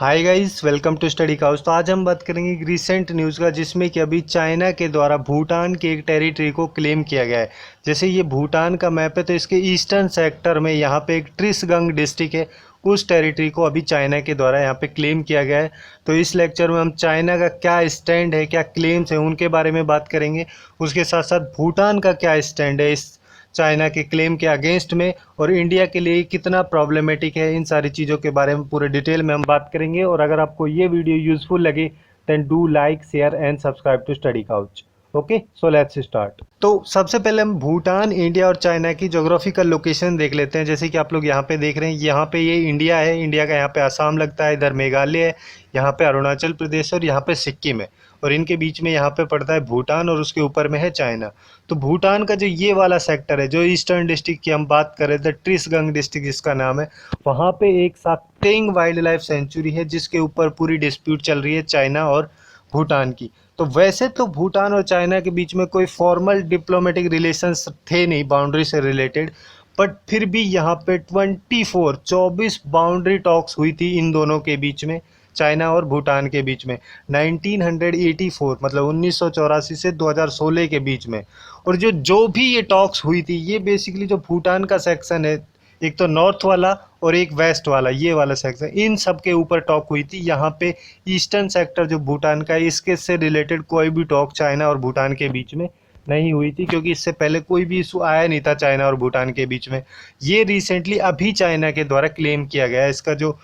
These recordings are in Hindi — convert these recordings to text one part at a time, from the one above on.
Hi guys, welcome to Study Couch. तो आज हम बात करेंगे एक रिसेंट न्यूज़ का, जिसमें कि अभी चाइना के द्वारा भूटान के एक टेरिटरी को क्लेम किया गया है। जैसे ये भूटान का मैप है, तो इसके ईस्टर्न सेक्टर में यहाँ पे एक ट्रिसगंग डिस्ट्रिक्ट है। उस टेरिटरी को अभी चाइना के द्वारा यहाँ पे क्लेम किया गया है। तो इस लेक्चर में हम चाइना का क्या स्टैंड है, क्या क्लेम्स है, उनके बारे में बात करेंगे। उसके साथ साथ भूटान का क्या स्टैंड है इस चाइना के क्लेम के अगेंस्ट में, और इंडिया के लिए कितना प्रॉब्लमेटिक है, इन सारी चीज़ों के बारे में पूरे डिटेल में हम बात करेंगे। और अगर आपको ये वीडियो यूजफुल लगे then do like, share and subscribe to Study Couch. Okay, so let's start. तो सबसे पहले हम भूटान, इंडिया और चाइना की ज्योग्राफिकल लोकेशन देख लेते हैं। जैसे कि आप लोग यहाँ पे देख रहे हैं, यहाँ पे ये इंडिया है, इंडिया का यहाँ पे आसाम लगता है, इधर मेघालय है, यहाँ पे अरुणाचल प्रदेश और यहाँ पे सिक्किम है, और इनके बीच में यहाँ पे पड़ता है भूटान, और उसके ऊपर में है चाइना। तो भूटान का जो ये वाला सेक्टर है, जो ईस्टर्न डिस्ट्रिक्ट की हम बात करें, द ट्रिसगंग डिस्ट्रिक्ट जिसका नाम है, वहाँ पे एक साक्तेंग वाइल्ड लाइफ सेंचुरी है, जिसके ऊपर पूरी डिस्प्यूट चल रही है चाइना और भूटान की। तो वैसे तो भूटान और चाइना के बीच में कोई फॉर्मल डिप्लोमेटिक रिलेशंस थे नहीं बाउंड्री से रिलेटेड, बट फिर भी यहाँ पे 24 बाउंड्री टॉक्स हुई थी इन दोनों के बीच में, चाइना और भूटान के बीच में 1984, मतलब 1984 से 2016 के बीच में। और जो भी ये टॉक्स हुई थी, ये बेसिकली जो भूटान का सेक्शन है, एक तो नॉर्थ वाला और एक वेस्ट वाला, ये वाला सेक्शन, इन सब के ऊपर टॉक हुई थी। यहाँ पे ईस्टर्न सेक्टर जो भूटान का है, इसके से रिलेटेड कोई भी टॉक चाइना और भूटान के बीच में नहीं हुई थी, क्योंकि इससे पहले कोई भी इशू आया नहीं था चाइना और भूटान के बीच में। ये रिसेंटली अभी चाइना के द्वारा क्लेम किया गया है। इसका जो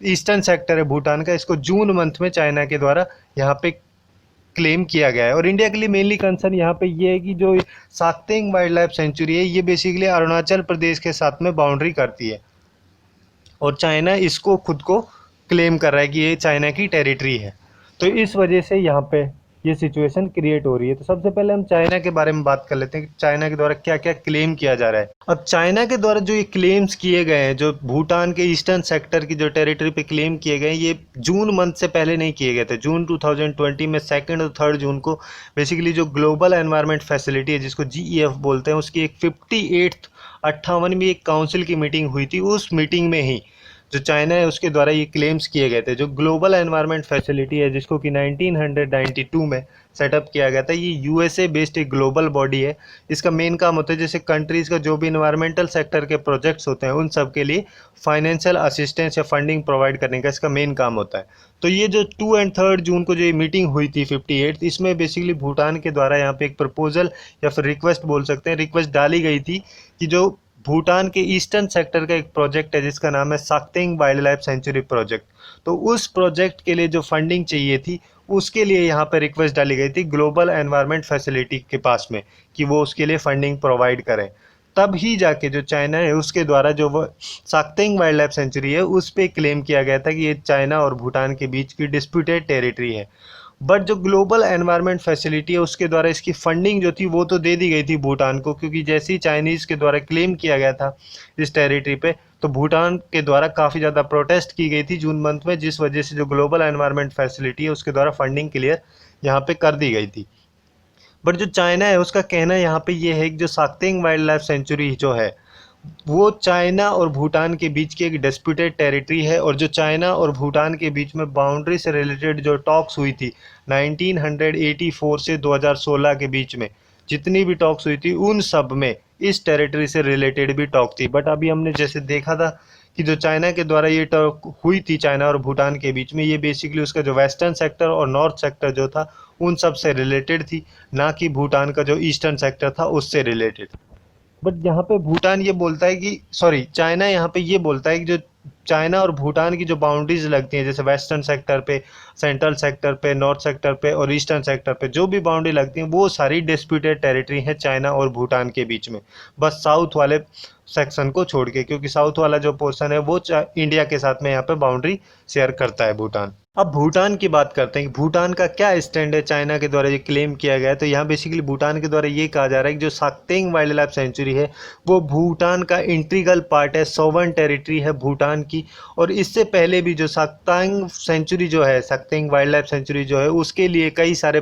ईस्टर्न सेक्टर है भूटान का, इसको जून मंथ में चाइना के द्वारा यहाँ पे क्लेम किया गया है। और इंडिया के लिए मेनली कंसर्न यहाँ पे ये है कि जो साक्तेंग वाइल्ड लाइफ सेंचुरी है, ये बेसिकली अरुणाचल प्रदेश के साथ में बाउंड्री करती है, और चाइना इसको खुद को क्लेम कर रहा है कि ये चाइना की टेरिटरी है। तो इस वजह से यहाँ पे ये सिचुएशन क्रिएट हो रही है। तो सबसे पहले हम चाइना के बारे में बात कर लेते हैं कि चाइना के द्वारा क्या क्या क्लेम किया जा रहा है। अब चाइना के द्वारा जो ये क्लेम्स किए गए हैं, जो भूटान के ईस्टर्न सेक्टर की जो टेरिटरी पे क्लेम किए गए हैं, ये जून मंथ से पहले नहीं किए गए थे। जून 2020 में 2 और 3 जून को बेसिकली जो ग्लोबल एनवायरनमेंट फैसिलिटी है, जिसको GEF बोलते हैं, उसकी एक 58वीं एक काउंसिल की मीटिंग हुई थी। उस मीटिंग में ही जो चाइना है उसके द्वारा ये क्लेम्स किए गए थे। जो ग्लोबल एनवायरनमेंट फैसिलिटी है, जिसको कि 1992 में सेटअप किया गया था, ये USA बेस्ड एक ग्लोबल बॉडी है। इसका मेन काम होता है, जैसे कंट्रीज़ का जो भी इन्वायरमेंटल सेक्टर के प्रोजेक्ट्स होते हैं, उन सब के लिए फाइनेंशियल असिस्टेंस या फंडिंग प्रोवाइड करने का इसका मेन काम होता है। तो ये जो 2 और 3 जून को जो ये मीटिंग हुई थी 58, इसमें बेसिकली भूटान के द्वारा यहाँ पे एक प्रपोजल या फिर रिक्वेस्ट बोल सकते हैं, रिक्वेस्ट डाली गई थी कि जो भूटान के ईस्टर्न सेक्टर का एक प्रोजेक्ट है, जिसका नाम है साक्तेंग वाइल्ड लाइफ सेंचुरी प्रोजेक्ट। तो उस प्रोजेक्ट के लिए जो फंडिंग चाहिए थी, उसके लिए यहाँ पर रिक्वेस्ट डाली गई थी ग्लोबल एनवायरनमेंट फैसिलिटी के पास में, कि वो उसके लिए फंडिंग प्रोवाइड करें। तब ही जाके जो चाइना है उसके द्वारा जो वो साक्तेंग वाइल्ड लाइफ सेंचुरी है, उस पर क्लेम किया गया था कि ये चाइना और भूटान के बीच की डिस्प्यूटेड टेरिटरी है। बट जो ग्लोबल एनवायरनमेंट फैसिलिटी है, उसके द्वारा इसकी फंडिंग जो थी वो तो दे दी गई थी भूटान को, क्योंकि जैसे ही चाइनीज़ के द्वारा क्लेम किया गया था इस टेरिटरी पे, तो भूटान के द्वारा काफ़ी ज़्यादा प्रोटेस्ट की गई थी जून मंथ में, जिस वजह से जो ग्लोबल एनवायरनमेंट फैसिलिटी है उसके द्वारा फंडिंग क्लियर यहाँ पे कर दी गई थी। बट जो चाइना है उसका कहना यहाँ पे ये है कि जो साक्तेंग वाइल्ड लाइफ सेंचुरी जो है, वो चाइना और भूटान के बीच की एक डिस्प्यूटेड टेरिटरी है। और जो चाइना और भूटान के बीच में बाउंड्री से रिलेटेड जो टॉक्स हुई थी 1984 से 2016 के बीच में, जितनी भी टॉक्स हुई थी, उन सब में इस टेरिटरी से रिलेटेड भी टॉक थी। बट अभी हमने जैसे देखा था कि जो चाइना के द्वारा ये टॉक हुई थी चाइना और भूटान के बीच में, ये बेसिकली उसका जो वेस्टर्न सेक्टर और नॉर्थ सेक्टर जो था, उन सब से रिलेटेड थी, ना कि भूटान का जो ईस्टर्न सेक्टर था उससे रिलेटेड। बट यहाँ पे भूटान ये बोलता है कि सॉरी चाइना यहाँ पे ये बोलता है कि जो चाइना और भूटान की जो बाउंड्रीज लगती हैं, जैसे वेस्टर्न सेक्टर पे, सेंट्रल सेक्टर पे, नॉर्थ सेक्टर पे और ईस्टर्न सेक्टर पे जो भी बाउंड्री लगती हैं, वो सारी डिस्प्यूटेड टेरिटरी है चाइना और भूटान के बीच में, बस साउथ वाले सेक्शन को छोड़ के, क्योंकि साउथ वाला जो पोर्शन है वो इंडिया के साथ में यहाँ पे बाउंड्री शेयर करता है भूटान। अब भूटान की बात करते हैं कि भूटान का क्या स्टैंड है चाइना के द्वारा ये क्लेम किया गया है। तो यहाँ बेसिकली भूटान के द्वारा ये कहा जा रहा है कि जो साक्तेंग वाइल्ड लाइफ सेंचुरी है, वो भूटान का इंटीग्रल पार्ट है, सॉवरेन टेरिटरी है भूटान की। और इससे पहले भी जो साक्तेंग सेंचुरी जो है, साक्तेंग वाइल्ड लाइफ सेंचुरी जो है, उसके लिए कई सारे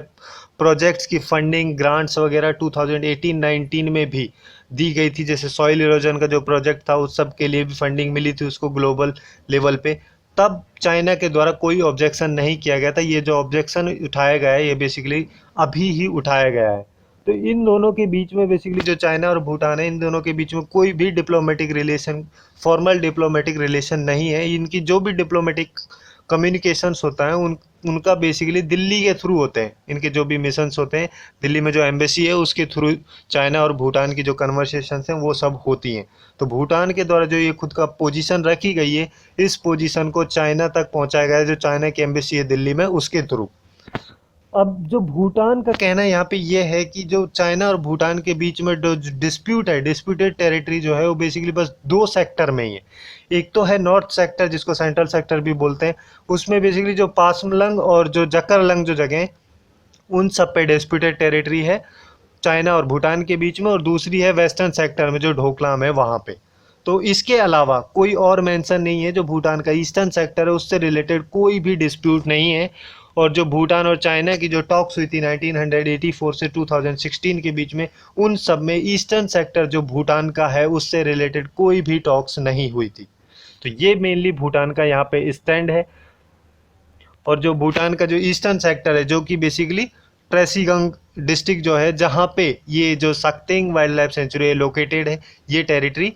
प्रोजेक्ट्स की फंडिंग, ग्रांट्स वगैरह 2018-19 में भी दी गई थी। जैसे सॉइल इरोजन का जो प्रोजेक्ट था, उस सब के लिए भी फंडिंग मिली थी उसको ग्लोबल लेवल पे। तब चाइना के द्वारा कोई ऑब्जेक्शन नहीं किया गया था। ये जो ऑब्जेक्शन उठाया गया है ये बेसिकली अभी ही उठाया गया है। तो इन दोनों के बीच में बेसिकली जो चाइना और भूटान है, इन दोनों के बीच में कोई भी diplomatic relation, formal diplomatic relation नहीं है। इनकी जो भी डिप्लोमेटिक कम्युनिकेशंस होता है उनका बेसिकली दिल्ली के थ्रू होते हैं। इनके जो भी मिशंस होते हैं, दिल्ली में जो एम्बेसी है उसके थ्रू चाइना और भूटान की जो कन्वर्सेशंस हैं वो सब होती हैं। तो भूटान के द्वारा जो ये खुद का पोजीशन रखी गई है, इस पोजीशन को चाइना तक पहुंचाया गया है, जो चाइना की एम्बेसी है दिल्ली में उसके थ्रू। अब जो भूटान का कहना यहाँ पे ये है कि जो चाइना और भूटान के बीच में जो डिस्प्यूट है, डिस्प्यूटेड टेरिटरी जो है वो बेसिकली बस दो सेक्टर में ही है। एक तो है नॉर्थ सेक्टर जिसको सेंट्रल सेक्टर भी बोलते हैं, उसमें बेसिकली जो पासमलंग और जो जकरलंग जो जगह हैं उन सब पे डिस्प्यूटेड टेरिटरी है चाइना और भूटान के बीच में, और दूसरी है वेस्टर्न सेक्टर में जो ढोकलाम है वहाँ पे। तो इसके अलावा कोई और मेंशन नहीं है। जो भूटान का ईस्टर्न सेक्टर है उससे रिलेटेड कोई भी डिस्प्यूट नहीं है। और जो भूटान और चाइना की जो टॉक्स हुई थी 1984 से 2016 के बीच में, उन सब में ईस्टर्न सेक्टर जो भूटान का है उससे रिलेटेड कोई भी टॉक्स नहीं हुई थी। तो ये मेनली भूटान का यहाँ पे स्टैंड है। और जो भूटान का जो ईस्टर्न सेक्टर है, जो कि बेसिकली ट्रेसीगंग डिस्ट्रिक्ट जो है जहाँ पे ये जो सक्तेंग वाइल्ड लाइफ सेंचुरी लोकेटेड है, ये टेरिटरी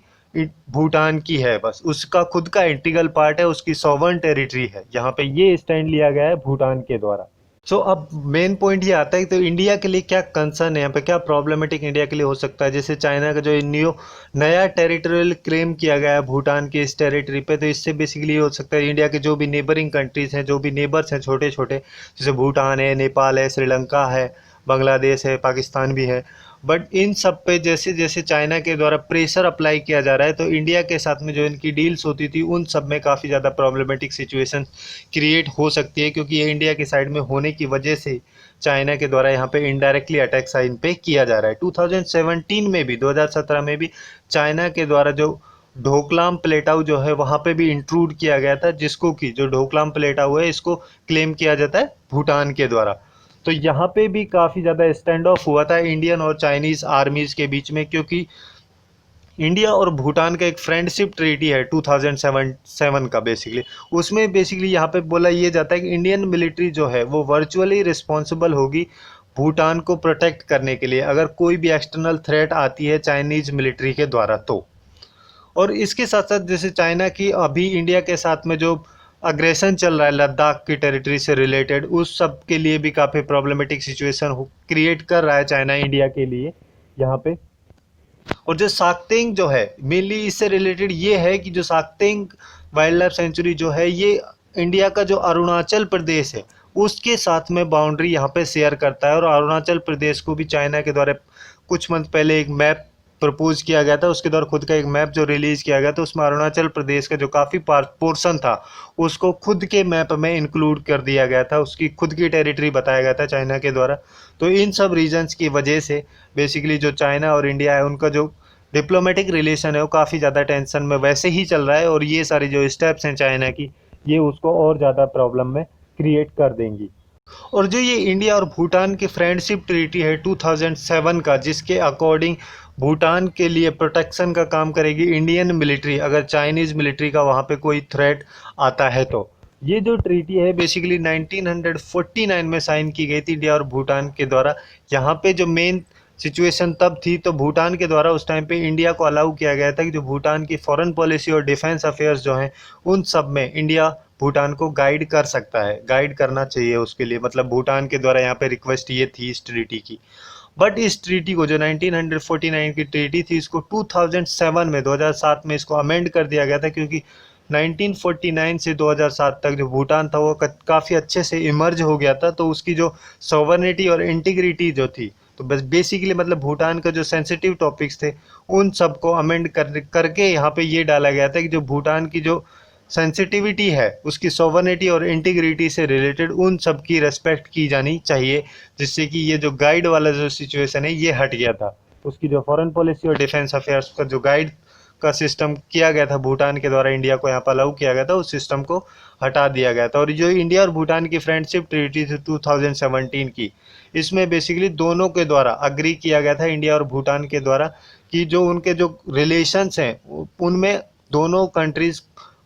भूटान की है। बस उसका खुद का इंटीग्रल पार्ट है, उसकी सॉवर्न टेरिटरी है। यहाँ पे ये स्टैंड लिया गया है भूटान के द्वारा। सो अब मेन पॉइंट ये आता है तो इंडिया के लिए क्या कंसर्न है यहाँ पे, क्या प्रॉब्लमेटिक इंडिया के लिए हो सकता है। जैसे चाइना का जो नया टेरिटोरियल क्लेम किया गया है भूटान के इस टेरिटरी पे, तो इससे बेसिकली ये हो सकता है इंडिया के जो भी नेबरिंग कंट्रीज हैं, जो भी नेबर्स हैं छोटे छोटे, जैसे भूटान है, नेपाल है, श्रीलंका है, बांग्लादेश है, पाकिस्तान भी है, बट इन सब पे जैसे जैसे चाइना के द्वारा प्रेशर अप्लाई किया जा रहा है तो इंडिया के साथ में जो इनकी डील्स होती थी उन सब में काफ़ी ज़्यादा प्रॉब्लमेटिक सिचुएशन क्रिएट हो सकती है, क्योंकि ये इंडिया की साइड में होने की वजह से चाइना के द्वारा यहाँ पे इनडायरेक्टली अटैक्स इन पे किया जा रहा है। 2017 में भी, 2017 में भी चाइना के द्वारा जो ढोकलाम प्लेटाऊ जो है वहाँ पे भी इंक्लूड किया गया था, जिसको कि जो ढोकलाम प्लेटाऊ है इसको क्लेम किया जाता है भूटान के द्वारा। तो यहाँ पे भी काफ़ी ज़्यादा स्टैंड ऑफ हुआ था इंडियन और चाइनीज़ आर्मीज़ के बीच में, क्योंकि इंडिया और भूटान का एक फ्रेंडशिप ट्रीटी है 2007 का बेसिकली। उसमें बेसिकली यहाँ पे बोला ये जाता है कि इंडियन मिलिट्री जो है वो वर्चुअली रिस्पॉन्सिबल होगी भूटान को प्रोटेक्ट करने के लिए अगर कोई भी एक्सटर्नल थ्रेट आती है चाइनीज़ मिलिट्री के द्वारा तो। और इसके साथ साथ जैसे चाइना की अभी इंडिया के साथ में जो अग्रेशन चल रहा है लद्दाख की टेरिटरी से रिलेटेड, उस सब के लिए भी काफ़ी प्रॉब्लमेटिक सिचुएशन क्रिएट कर रहा है चाइना इंडिया के लिए यहाँ पे। और जो साक्तेंग जो है मेनली इससे रिलेटेड ये है कि जो साक्तेंग वाइल्ड लाइफ सेंचुरी जो है ये इंडिया का जो अरुणाचल प्रदेश है उसके साथ में बाउंड्री यहाँ पे शेयर करता है। और अरुणाचल प्रदेश को भी चाइना के द्वारा कुछ मंथ पहले एक मैप प्रपोज किया गया था, उसके द्वारा खुद का एक मैप जो रिलीज़ किया गया था उसमें अरुणाचल प्रदेश का जो काफ़ी पोर्शन था उसको खुद के मैप में इंक्लूड कर दिया गया था, उसकी खुद की टेरिटरी बताया गया था चाइना के द्वारा। तो इन सब रीजन्स की वजह से बेसिकली जो चाइना और इंडिया है उनका जो डिप्लोमेटिक रिलेशन है वो काफ़ी ज़्यादा टेंशन में वैसे ही चल रहा है, और ये सारी जो स्टेप्स हैं चाइना की ये उसको और ज़्यादा प्रॉब्लम में क्रिएट कर देंगी। और जो ये इंडिया और भूटान की फ्रेंडशिप ट्रीटी है 2007 का, जिसके अकॉर्डिंग भूटान के लिए प्रोटेक्शन का काम करेगी इंडियन मिलिट्री अगर चाइनीज़ मिलिट्री का वहाँ पे कोई थ्रेट आता है तो। ये जो ट्रीटी है बेसिकली 1949 में साइन की गई थी इंडिया और भूटान के द्वारा। यहाँ पे जो मेन सिचुएशन तब थी तो भूटान के द्वारा उस टाइम पे इंडिया को अलाउ किया गया था कि जो भूटान की फॉरेन पॉलिसी और डिफेंस अफेयर्स जो हैं उन सब में इंडिया भूटान को गाइड कर सकता है, गाइड करना चाहिए उसके लिए। मतलब भूटान के द्वारा यहाँ पे रिक्वेस्ट ये थी इस ट्रीटी की। बट इस ट्रीटी को जो 1949 की ट्रीटी थी इसको 2007 में 2007 में इसको अमेंड कर दिया गया था, क्योंकि 1949 से 2007 तक जो भूटान था वो काफ़ी अच्छे से इमर्ज हो गया था। तो उसकी जो सॉवरेनिटी और इंटीग्रिटी जो थी, तो बस बेसिकली मतलब भूटान का जो सेंसिटिव टॉपिक्स थे उन सब को अमेंड करके यहाँ पे ये डाला गया था कि जो भूटान की जो सेंसिटिविटी है उसकी सॉवरेनिटी और इंटीग्रिटी से रिलेटेड उन सब की रेस्पेक्ट की जानी चाहिए, जिससे कि ये जो गाइड वाला जो सिचुएशन है ये हट गया था। उसकी जो फॉरेन पॉलिसी और डिफेंस अफेयर्स का जो गाइड का सिस्टम किया गया था भूटान के द्वारा इंडिया को यहाँ पर अलाउ किया गया था, उस सिस्टम को हटा दिया गया था। और जो इंडिया और भूटान की फ्रेंडशिप ट्रीटी थी 2017 की, इसमें बेसिकली दोनों के द्वारा अग्री किया गया था इंडिया और भूटान के द्वारा कि जो उनके जो रिलेशंस हैं उनमें दोनों कंट्रीज़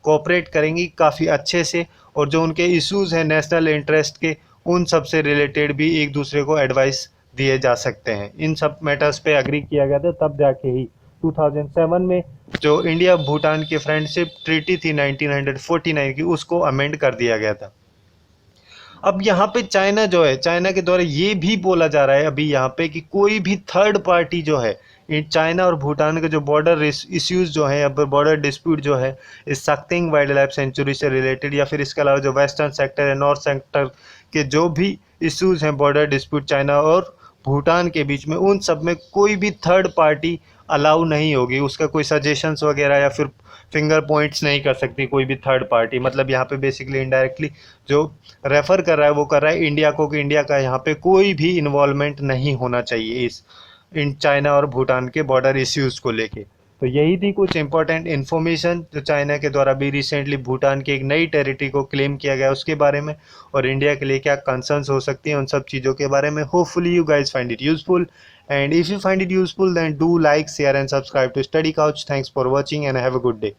कोऑपरेट करेंगी काफ़ी अच्छे से, और जो उनके इश्यूज़ हैं नेशनल इंटरेस्ट के, उन सब से रिलेटेड भी एक दूसरे को एडवाइस दिए जा सकते हैं। इन सब मैटर्स पे एग्री किया गया था, तब जाके ही 2007 में जो इंडिया भूटान की फ्रेंडशिप ट्रीटी थी 1949 की, उसको अमेंड कर दिया गया था। अब यहाँ पे चाइना जो है, चाइना के द्वारा ये भी बोला जा रहा है अभी यहाँ पे कि कोई भी थर्ड पार्टी जो है, चाइना और भूटान के जो बॉर्डर इश्यूज जो है, अब बॉर्डर डिस्प्यूट जो है इस सक्तिंग वाइल्ड लाइफ सेंचुरी से रिलेटेड, या फिर इसके अलावा जो वेस्टर्न सेक्टर है, नॉर्थ सेक्टर के जो भी इश्यूज हैं बॉर्डर डिस्प्यूट चाइना और भूटान के बीच में, उन सब में कोई भी थर्ड पार्टी अलाउ नहीं होगी। उसका कोई सजेशंस वगैरह या फिर फिंगर पॉइंट्स नहीं कर सकती कोई भी थर्ड पार्टी। मतलब यहाँ पे बेसिकली इनडायरेक्टली जो रेफर कर रहा है वो कर रहा है इंडिया को, कि इंडिया का यहाँ पे कोई भी इन्वॉल्वमेंट नहीं होना चाहिए इस इन चाइना और भूटान के बॉर्डर इश्यूज़ को लेके। तो यही थी कुछ इंपॉर्टेंट इन्फॉर्मेशन जो चाइना के द्वारा भी रिसेंटली भूटान की एक नई टेरिटरी को क्लेम किया गया उसके बारे में, और इंडिया के लिए क्या कंसर्न्स हो सकती हैं उन सब चीज़ों के बारे में। Hopefully you guys find it useful, and if you find it useful then do like, share and subscribe to Study Couch. Thanks for watching and have a good day.